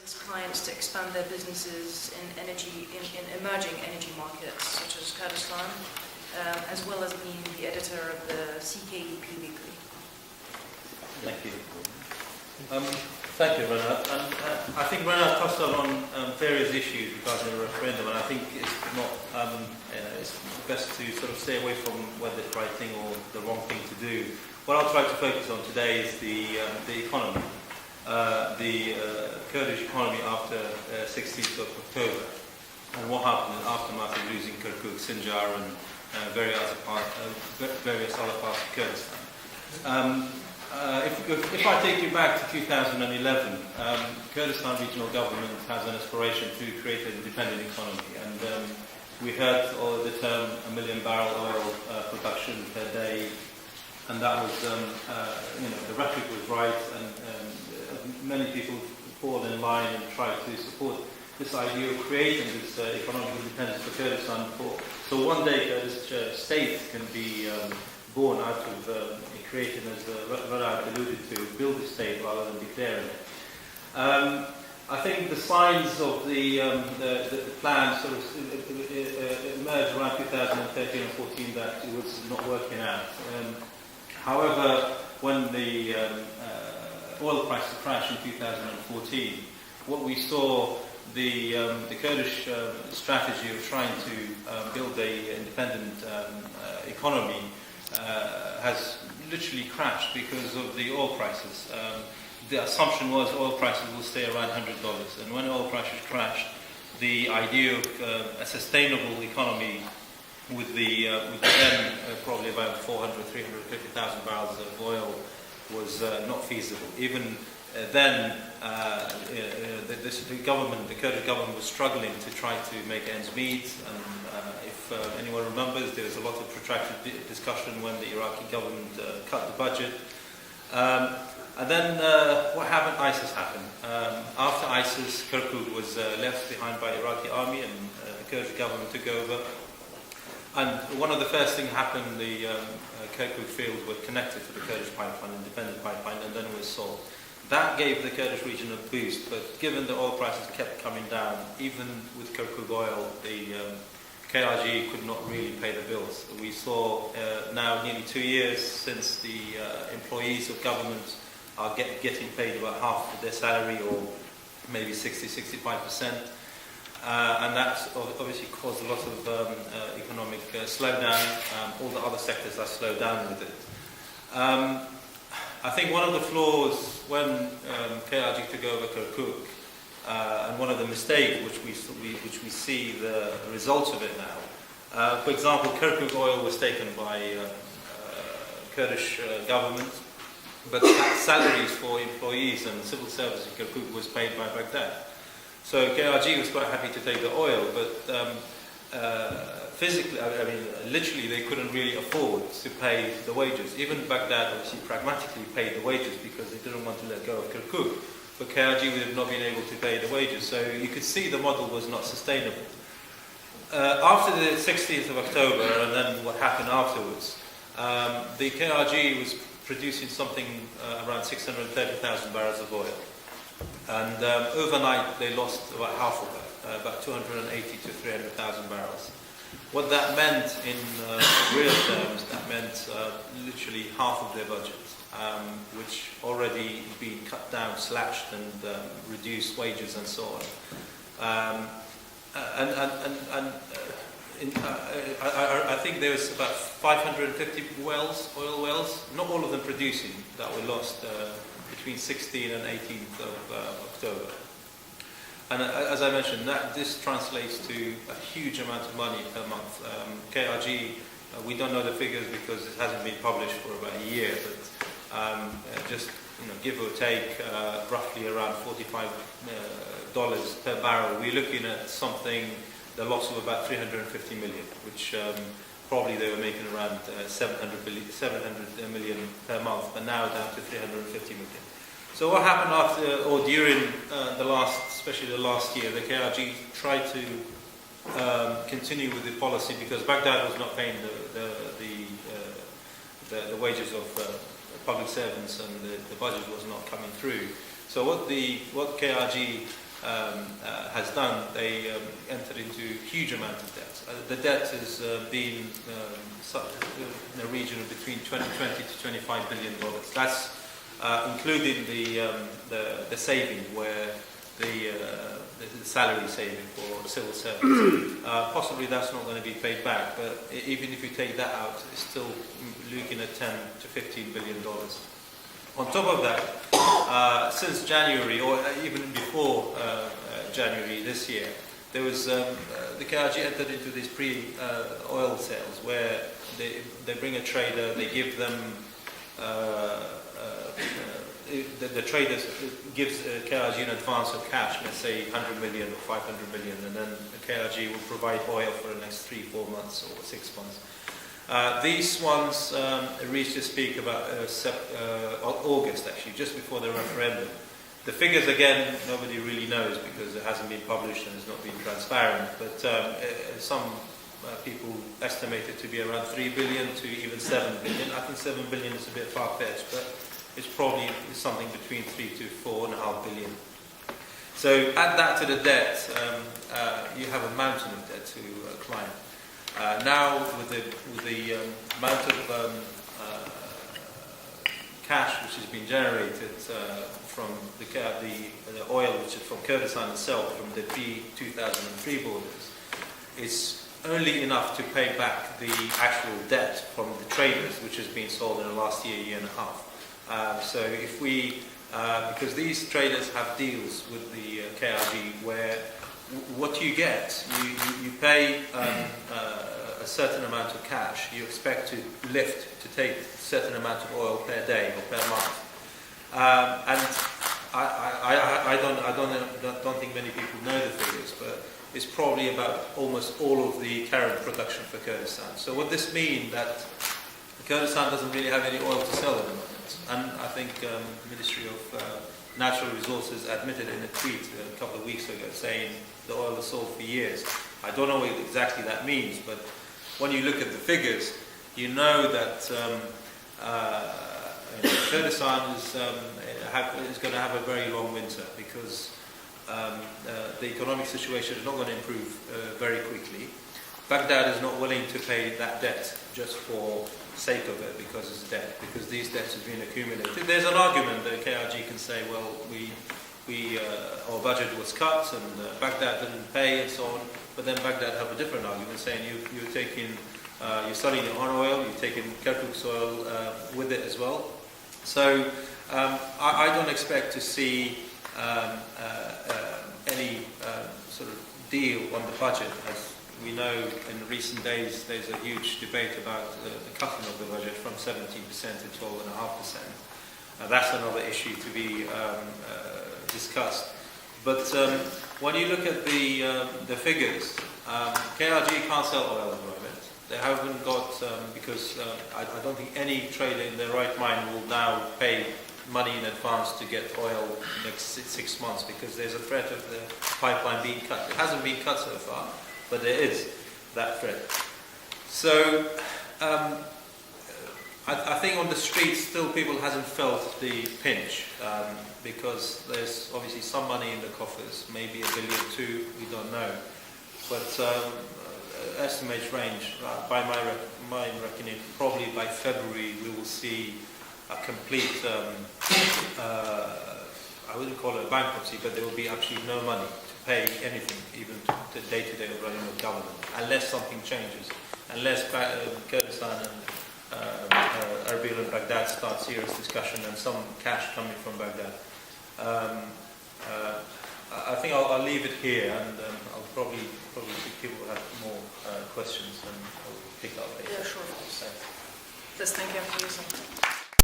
its clients to expand their businesses in emerging energy markets such as Kurdistan, as well as being the editor of the CKEP Weekly. Thank you. Thank you, Rana. And I think Rana touched on various issues regarding the referendum, and I think it's not it's best to sort of stay away from whether it's the right thing or the wrong thing to do. What I'll try to focus on today is the economy, the Kurdish economy after 16th of October, and what happened in aftermath of losing Kirkuk, Sinjar, and various other parts of Kurdistan. If I take you back to 2011, Kurdistan regional government has an aspiration to create an independent economy, and we heard the term 1 million barrel oil production per day, and that was, the rhetoric was right, and many people fall in line and try to support this idea of creating this economic independence for Kurdistan. So one day Kurdish state can be born out of creating, as Rana alluded to, build a state rather than declaring it. I think the signs of the plan sort of emerged around 2013 and 14 that it was not working out. However, when the oil prices crashed in 2014, what we saw, the Kurdish strategy of trying to build an independent economy has literally crashed because of the oil prices. The assumption was oil prices will stay around $100, and when oil prices crashed, the idea of a sustainable economy with the then probably about 350,000 barrels of oil was not feasible. Even then, the Kurdish government was struggling to try to make ends meet, and if anyone remembers, there was a lot of protracted discussion when the Iraqi government cut the budget. And then what happened? ISIS happened. After ISIS, Kirkuk was left behind by the Iraqi army, and the Kurdish government took over. And one of the first things happened, the Kirkuk field were connected to the Kurdish pipeline, independent pipeline, and then was sold. That gave the Kurdish region a boost, but given the oil prices kept coming down, even with Kirkuk oil, the KRG could not really pay the bills. We saw now nearly 2 years since the employees of government are getting paid about half of their salary, or maybe 60-65%. And that's obviously caused a lot of economic slowdown. All the other sectors have slowed down with it. I think one of the flaws when KRG took over Kirkuk, and one of the mistakes which we see the results of it now. For example, Kirkuk oil was taken by Kurdish government, but salaries for employees and civil service in Kirkuk was paid by Baghdad. So KRG was quite happy to take the oil, but physically, literally, they couldn't really afford to pay the wages. Even Baghdad obviously pragmatically paid the wages because they didn't want to let go of Kirkuk. But KRG would have not been able to pay the wages. So you could see the model was not sustainable. After the 16th of October, and then what happened afterwards, the KRG was producing something around 630,000 barrels of oil. And overnight, they lost about half of that, about 280 to 300,000 barrels. What that meant in real terms, that meant literally half of their budget, which already been cut down, slashed, and reduced wages and so on. I think there was about 550 wells, oil wells, not all of them producing, that were lost between 16th and 18th of October. And as I mentioned, this translates to a huge amount of money per month. KRG, we don't know the figures because it hasn't been published for about a year, but just give or take, roughly around $45 per barrel. We're looking at the loss of about 350 million, which probably they were making around 700 million per month, but now down to 350 million. So what happened after, or during especially the last year, the KRG tried to continue with the policy because Baghdad was not paying the wages of public servants, and the budget was not coming through. So what KRG has done, they entered into huge amount of debt. The debt has been in a region of between 20 to $25 billion. That's including the saving, where the salary saving for civil servants. Possibly that's not going to be paid back, but even if you take that out, it's still looking at 10 to $15 billion. On top of that, since January, or even before January this year, there was the KRG entered into these pre-oil sales where they bring a trader, they give them the trader gives KRG an advance of cash, let's say 100 million or 500 million, and then the KRG will provide oil for the next 3-4 months or 6 months. These ones reached its peak about August, actually, just before the referendum. The figures, again, nobody really knows because it hasn't been published and it's not been transparent, but some people estimate it to be around 3 billion to even 7 billion. I think 7 billion is a bit far-fetched, but it's probably something between 3 to 4.5 billion. So add that to the debt, you have a mountain of debt to climb. Now, with the amount of cash which has been generated from the oil which is from Kurdistan itself, from the pre-2003 borders, it's only enough to pay back the actual debt from the traders which has been sold in the last year and a half. So if we, because these traders have deals with the KRG where what you get, you pay a certain amount of cash, you expect to lift, to take a certain amount of oil per day or per month. And I don't think many people know the figures, but it's probably about almost all of the current production for Kurdistan. So what this means that Kurdistan doesn't really have any oil to sell at the moment. And I think the Ministry of Natural Resources admitted in a tweet a couple of weeks ago saying the oil is sold for years. I don't know what exactly that means, but when you look at the figures, you know that Kurdistan is going to have a very long winter because the economic situation is not going to improve very quickly. Baghdad is not willing to pay that debt just for sake of it because it's debt, because these debts have been accumulated. There's an argument that KRG can say, well, our budget was cut and Baghdad didn't pay and so on, but then Baghdad have a different argument saying you're selling your own oil, you're taking Carduchi oil with it as well. So I don't expect to see any sort of deal on the budget. As we know, in recent days, there's a huge debate about the cutting of the budget from 17% to 12.5%. That's another issue to be discussed. But when you look at the figures, KRG can't sell oil at the moment. They haven't got, because I don't think any trader in their right mind will now pay money in advance to get oil next 6 months because there's a threat of the pipeline being cut. It hasn't been cut so far, but there is that threat. So I think on the streets still people hasn't felt the pinch because there's obviously some money in the coffers, maybe $1 billion, $2 billion, we don't know. But estimates range, by my reckoning, probably by February we will see a complete, I wouldn't call it a bankruptcy, but there will be actually no money to pay anything, even to the day-to-day running of government, unless something changes, unless Kurdistan and Erbil and Baghdad start serious discussion and some cash coming from Baghdad. I think I'll leave it here, and I'll probably think people will have more questions, and I'll pick up later. Yeah, sure. Just thank you for using.